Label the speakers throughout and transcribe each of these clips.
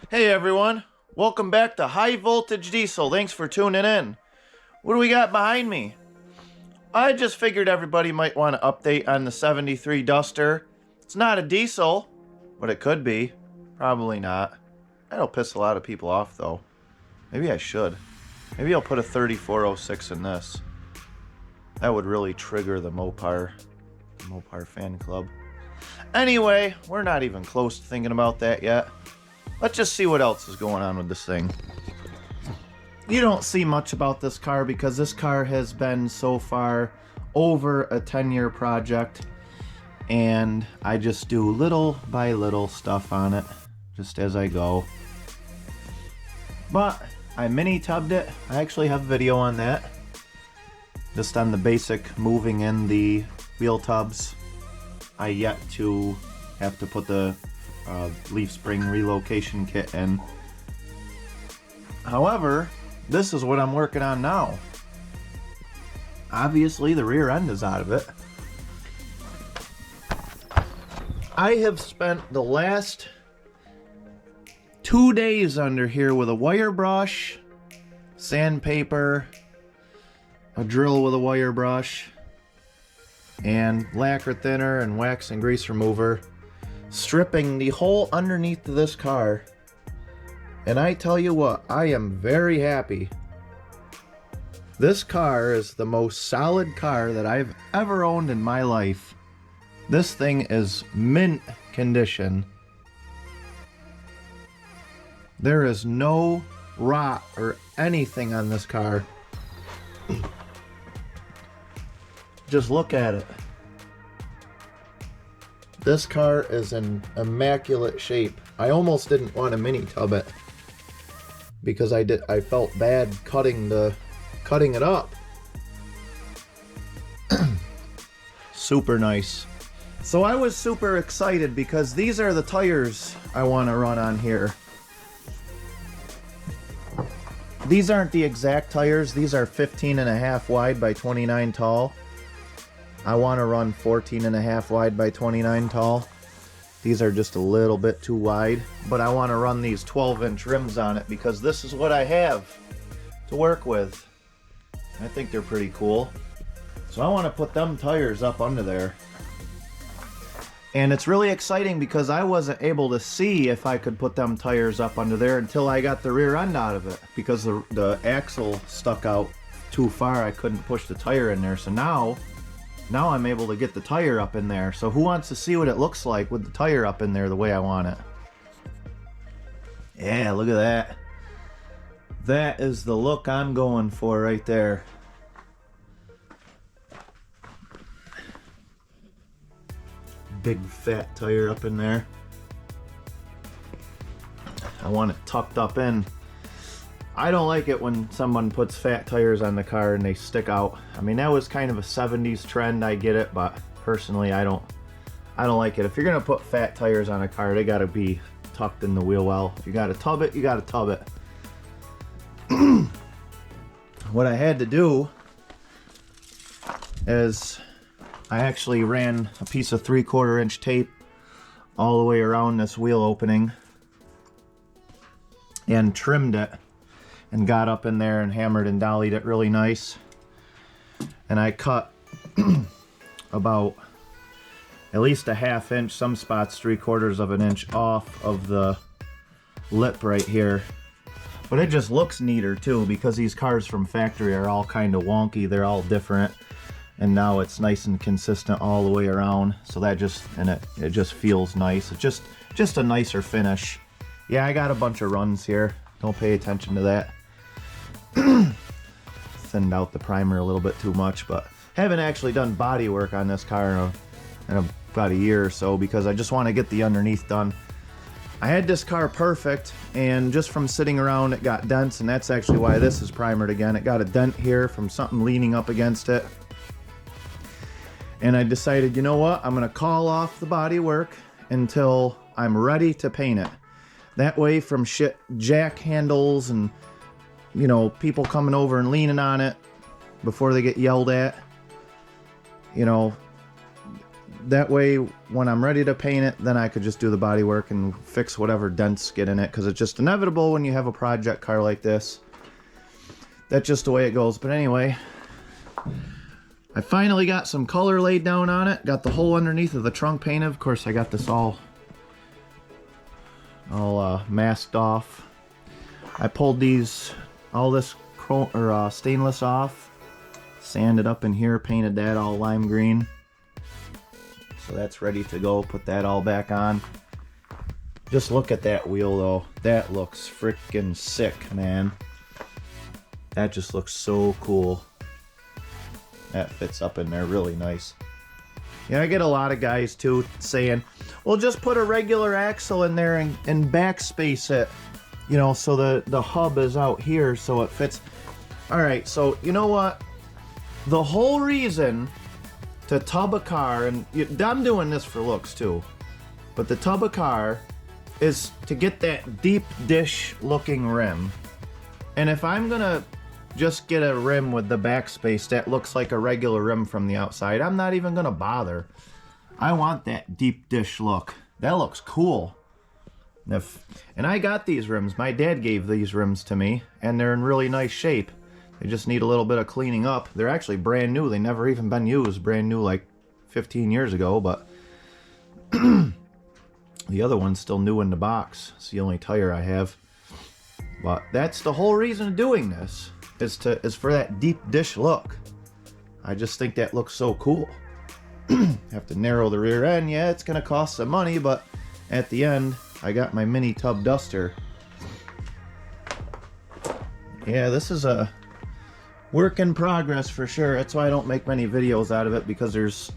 Speaker 1: Hey everyone, welcome back to High Voltage Diesel. Thanks for tuning in. What do we got behind me? I just figured everybody might want to update on the 73 Duster. It's not a diesel, but it could be. Probably not. That'll piss a lot of people off though. Maybe I should. Maybe I'll put a 3406 in this. That would really trigger the Mopar fan club. Anyway, we're not even close to thinking about that yet. Let's just see what else is going on with this thing. You don't see much about this car because this car has been so far over a 10-year project, and I just do little by little stuff on it just as I go. But I mini tubbed it. I actually have a video on that, just on the basic moving in the wheel tubs. I yet to have to put the leaf spring relocation kit in. However, this is what I'm working on now. Obviously the rear end is out of it. I have spent the last 2 days under here with a wire brush, sandpaper, a drill with a wire brush, and lacquer thinner and wax and grease remover, stripping the whole underneath of this car. And I tell you what, I am very happy. This car is the most solid car that I've ever owned in my life. This thing is mint condition. There is no rot or anything on this car. Just look at it. This car is in immaculate shape. I almost didn't want to mini tub it because I felt bad cutting it up. Super nice. So I was super excited because these are the tires I want to run on here. These aren't the exact tires. These are 15.5 wide by 29 tall. I want to run 14.5 wide by 29 tall. These are just a little bit too wide, but I want to run these 12-inch rims on it because this is what I have to work with. I think they're pretty cool. So I want to put them tires up under there. And it's really exciting because I wasn't able to see if I could put them tires up under there until I got the rear end out of it, because the axle stuck out too far. I couldn't push the tire in there. So now I'm able to get the tire up in there. So who wants to see what it looks like with the tire up in there the way I want it? Yeah, look at that. That is the look I'm going for right there. Big fat tire up in there. I want it tucked up in. I don't like it when someone puts fat tires on the car and they stick out. I mean, that was kind of a 70s trend, I get it, but personally I don't like it. If you're gonna put fat tires on a car, they gotta be tucked in the wheel well. If you gotta tub it, you gotta tub it. What I had to do is I actually ran a piece of 3/4 inch tape all the way around this wheel opening and trimmed it, and got up in there and hammered and dollied it really nice. And I cut about at least a 1/2 inch, some spots 3/4 of an inch off of the lip right here. But it just looks neater too, because these cars from factory are all kind of wonky. They're all different. And now it's nice and consistent all the way around. So that just, and it just feels nice. It's just a nicer finish. Yeah, I got a bunch of runs here. Don't pay attention to that. Thinned out the primer a little bit too much, but haven't actually done body work on this car in about a year or so, because I just want to get the underneath done. I had this car perfect, and just from sitting around it got dents, and that's actually why this is primered again. It got a dent here from something leaning up against it. And I decided, you know what, I'm gonna call off the body work until I'm ready to paint it. That way, from shit jack handles and, you know, people coming over and leaning on it before they get yelled at, you know, That way, when I'm ready to paint it, then I could just do the body work and fix whatever dents get in it, because it's just inevitable when you have a project car like this. That's just the way it goes. But anyway, I finally got some color laid down on it. Got the hole underneath of the trunk painted. Of course, I got this all masked off. I pulled all this stainless off, sanded up in here, painted that all lime green. So that's ready to go. Put that all back on. Just look at that wheel though. That looks freaking sick, man. That just looks so cool. That fits up in there really nice. Yeah, I get a lot of guys too saying, well, just put a regular axle in there and backspace it, you know, so the hub is out here so it fits. All right, so you know what? The whole reason to tub a car, and I'm doing this for looks too, but the tub a car is to get that deep dish looking rim. And if I'm gonna just get a rim with the backspace that looks like a regular rim from the outside, I'm not even gonna bother. I want that deep dish look. That looks cool. And I got these rims. My dad gave these rims to me, and they're in really nice shape. They just need a little bit of cleaning up. They're actually brand new. They never even been used. Brand new like 15 years ago, but the other one's still new in the box. It's the only tire I have. But that's the whole reason of doing this, is for that deep dish look. I just think that looks so cool. Have to narrow the rear end. Yeah, it's gonna cost some money, but at the end, I got my mini tub duster. Yeah, this is a work in progress for sure. That's why I don't make many videos out of it, because it's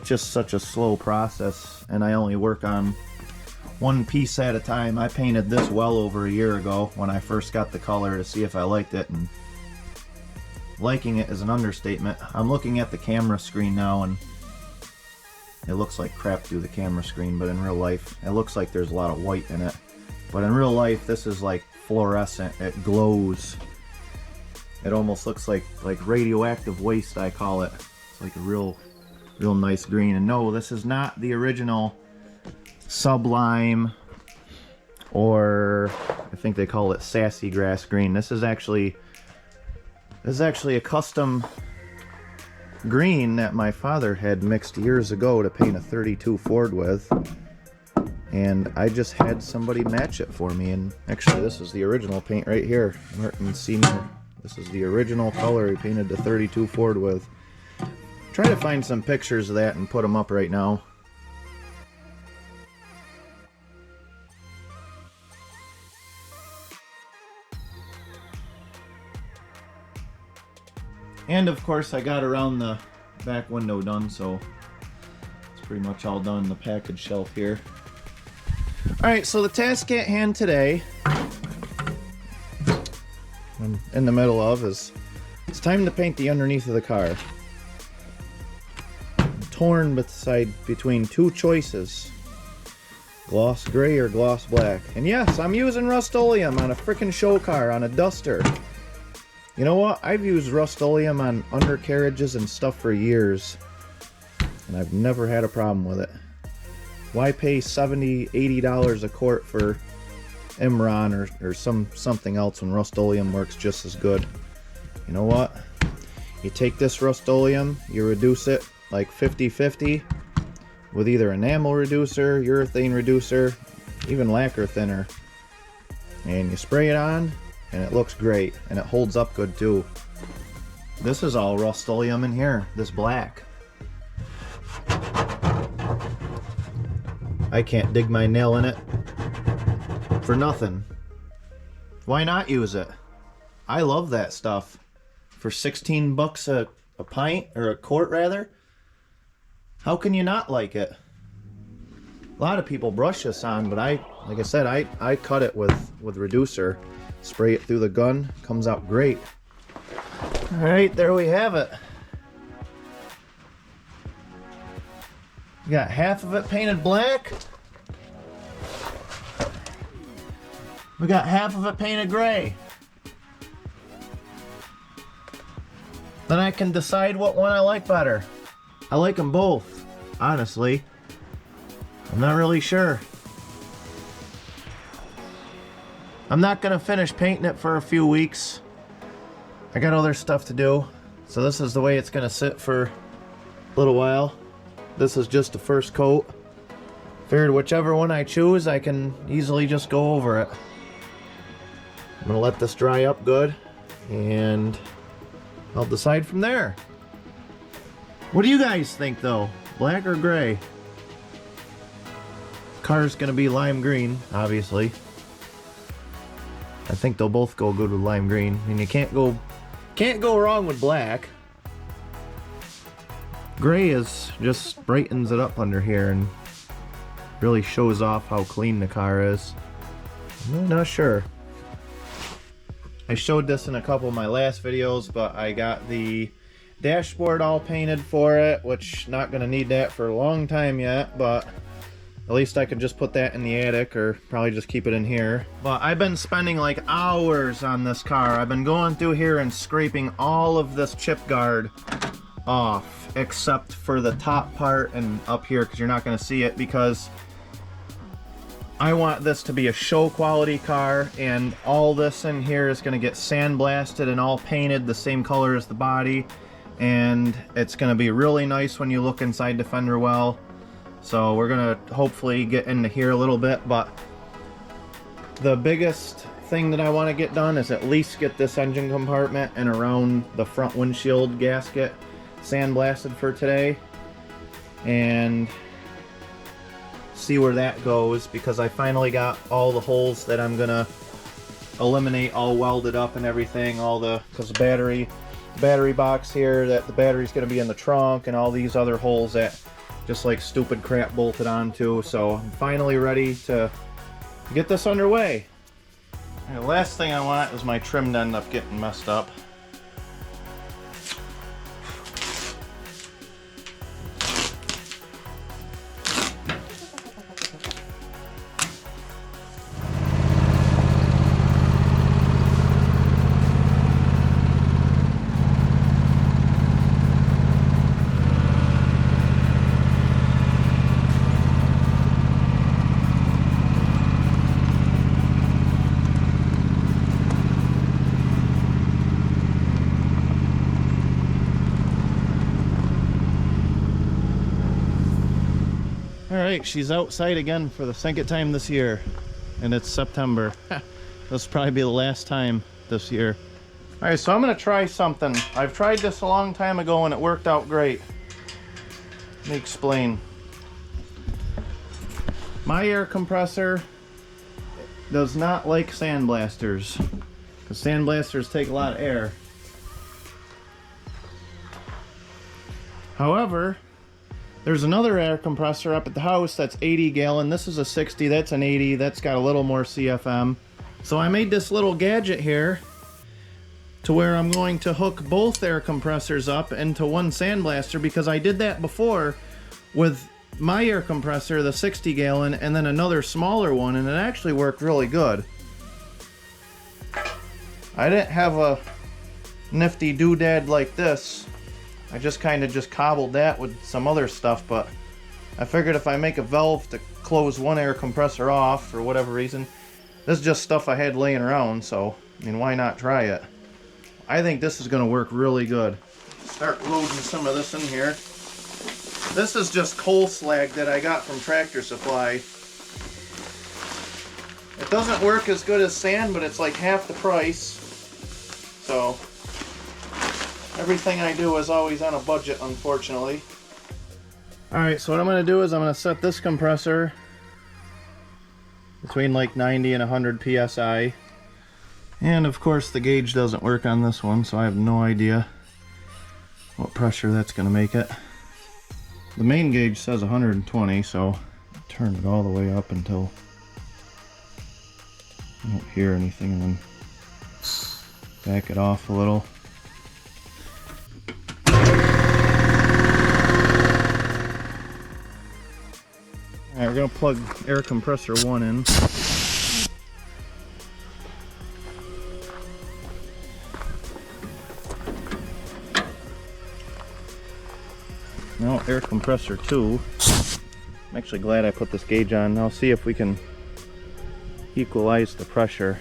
Speaker 1: just such a slow process, and I only work on one piece at a time. I painted this well over a year ago when I first got the color to see if I liked it, and liking it is an understatement. I'm looking at the camera screen now, and it looks like crap through the camera screen, but in real life it looks like there's a lot of white in it. But in real life, this is like fluorescent. It glows. It almost looks like radioactive waste, I call it. It's like a real nice green. And no, this is not the original Sublime, or I think they call it Sassy Grass green. This is actually a custom green that my father had mixed years ago to paint a 32 Ford with, and I just had somebody match it for me. And actually, this is the original paint right here, Martin Senior. This is the original color he painted the 32 Ford with. Try to find some pictures of that and put them up right now. And of course, I got around the back window done, so it's pretty much all done. The package shelf here. Alright, so the task at hand today, I'm in the middle of, is it's time to paint the underneath of the car. I'm torn between two choices: gloss gray or gloss black. And yes, I'm using Rust-Oleum on a frickin' show car, on a Duster. You know what? I've used Rust-Oleum on undercarriages and stuff for years, and I've never had a problem with it. Why pay $70, $80 a quart for Imron or something else when Rust-Oleum works just as good? You know what? You take this Rust-Oleum, you reduce it like 50-50 with either enamel reducer, urethane reducer, even lacquer thinner, and you spray it on, and it looks great, and it holds up good too. This is all Rust-Oleum in here, this black. I can't dig my nail in it for nothing. Why not use it? I love that stuff. For 16 bucks a pint, or a quart rather, how can you not like it? A lot of people brush this on, but like I said, I cut it with reducer. Spray it through the gun, comes out great. Alright, there we have it. We got half of it painted black. We got half of it painted gray. Then I can decide what one I like better. I like them both. honestly. I'm not really sure. I'm not gonna finish painting it for a few weeks. I got other stuff to do. So this is the way it's gonna sit for a little while. This is just the first coat. Figured whichever one I choose, I can easily just go over it. I'm gonna let this dry up good, and I'll decide from there. What do you guys think though? Black or gray? Car's gonna be lime green, obviously. I think they'll both go good with lime green. And you can't go wrong with black. Gray is just brightens it up under here and really shows off how clean the car is. I'm not sure. I showed this in a couple of my last videos, but I got the dashboard all painted for it, which not gonna need that for a long time yet, but at least I could just put that in the attic, or probably just keep it in here. But I've been spending like hours on this car. I've been going through here and scraping all of this chip guard off, except for the top part and up here, because you're not gonna see it, because I want this to be a show quality car, and all this in here is gonna get sandblasted and all painted the same color as the body, and it's gonna be really nice when you look inside the fender well. So we're gonna hopefully get into here a little bit, but the biggest thing that I want to get done is at least get this engine compartment and around the front windshield gasket sandblasted for today, and see where that goes, because I finally got all the holes that I'm gonna eliminate all welded up and everything, all the, because the battery box here, that the battery's gonna be in the trunk, and all these other holes that just like stupid crap bolted onto. So I'm finally ready to get this underway. And the last thing I want is my trim to end up getting messed up. Alright, she's outside again for the second time this year, and it's September. This will probably be the last time this year. Alright, so I'm going to try something. I've tried this a long time ago and it worked out great. Let me explain. My air compressor does not like sandblasters, because sandblasters take a lot of air. However, there's another air compressor up at the house that's 80 gallon. This is a 60, that's an 80, that's got a little more CFM. So I made this little gadget here to where I'm going to hook both air compressors up into one sandblaster, because I did that before with my air compressor, the 60 gallon, and then another smaller one, and it actually worked really good. I didn't have a nifty doodad like this. I just kind of just cobbled that with some other stuff, but I figured if I make a valve to close one air compressor off for whatever reason, this is just stuff I had laying around, so I mean, why not try it? I think this is going to work really good. Start loading some of this in here. This is just coal slag that I got from Tractor Supply. It doesn't work as good as sand, but it's like half the price. So everything I do is always on a budget, unfortunately. Alright, so what I'm going to do is I'm going to set this compressor between like 90 and 100 psi. And of course the gauge doesn't work on this one, so I have no idea what pressure that's going to make it. The main gauge says 120, so turn it all the way up until I don't hear anything, and then back it off a little. Alright, we're going to plug air compressor 1 in. No, air compressor 2. I'm actually glad I put this gauge on. I'll see if we can equalize the pressure.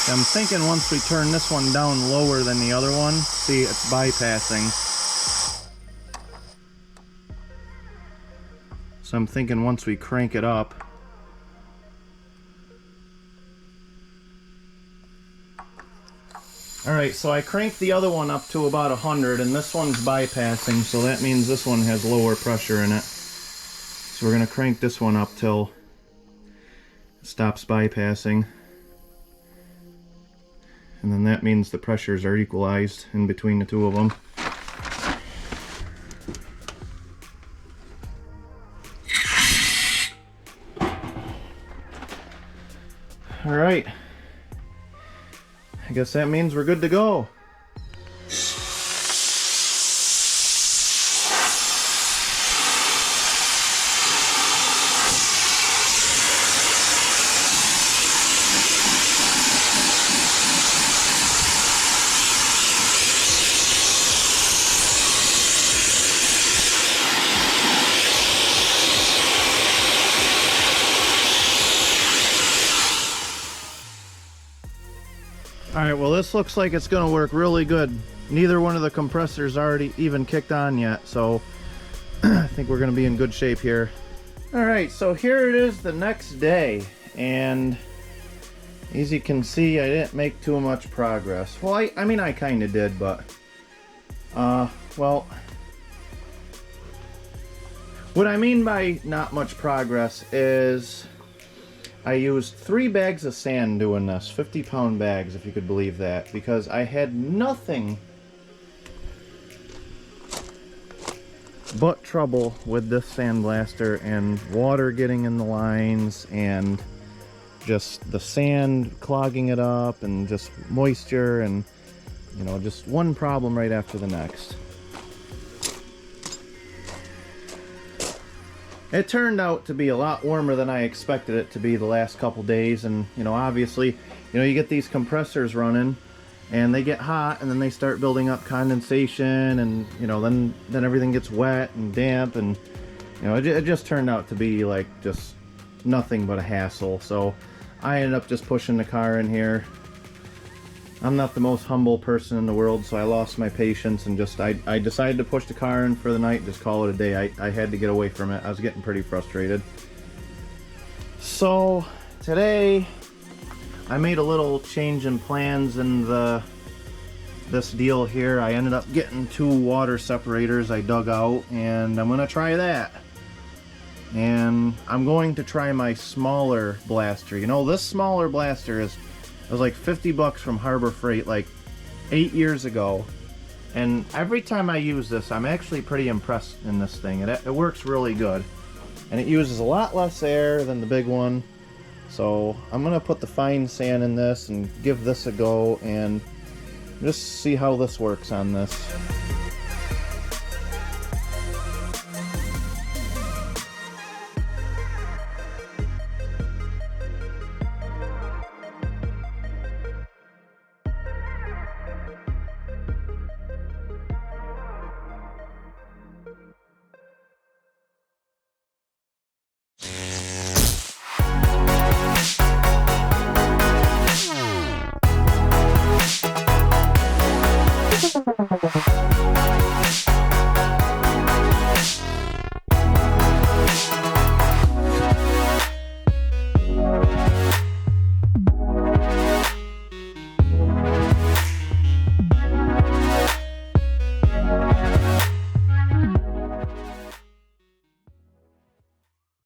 Speaker 1: I'm thinking once we turn this one down lower than the other one, see, it's bypassing. So I'm thinking once we crank it up. Alright, so I cranked the other one up to about 100, and this one's bypassing, so that means this one has lower pressure in it. So we're going to crank this one up till it stops bypassing. And then that means the pressures are equalized in between the two of them. Alright. I guess that means we're good to go. Alright, well this looks like it's going to work really good. Neither one of the compressors already even kicked on yet, so I think we're going to be in good shape here. Alright, so here it is the next day, and as you can see, I didn't make too much progress. Well, I mean, I kind of did, but well, what I mean by not much progress is I used 3 bags of sand doing this, 50-pound bags, if you could believe that, because I had nothing but trouble with this sandblaster and water getting in the lines and just the sand clogging it up and just moisture and, you know, just one problem right after the next. It turned out to be a lot warmer than I expected it to be the last couple days, and you know, obviously, you know, you get these compressors running and they get hot and then they start building up condensation, and you know, then everything gets wet and damp, and you know, it just turned out to be like just nothing but a hassle. So I ended up just pushing the car in here. I'm not the most humble person in the world, so I lost my patience and just I decided to push the car in for the night, just call it a day. I had to get away from it. I was getting pretty frustrated. So today I made a little change in plans in this deal here. I ended up getting 2 water separators I dug out, and I'm gonna try that. And I'm going to try my smaller blaster. You know, this smaller blaster it was like 50 bucks from Harbor Freight like 8 years ago, and every time I use this I'm actually pretty impressed in this thing. It works really good, and it uses a lot less air than the big one. So I'm gonna put the fine sand in this and give this a go and just see how this works on this.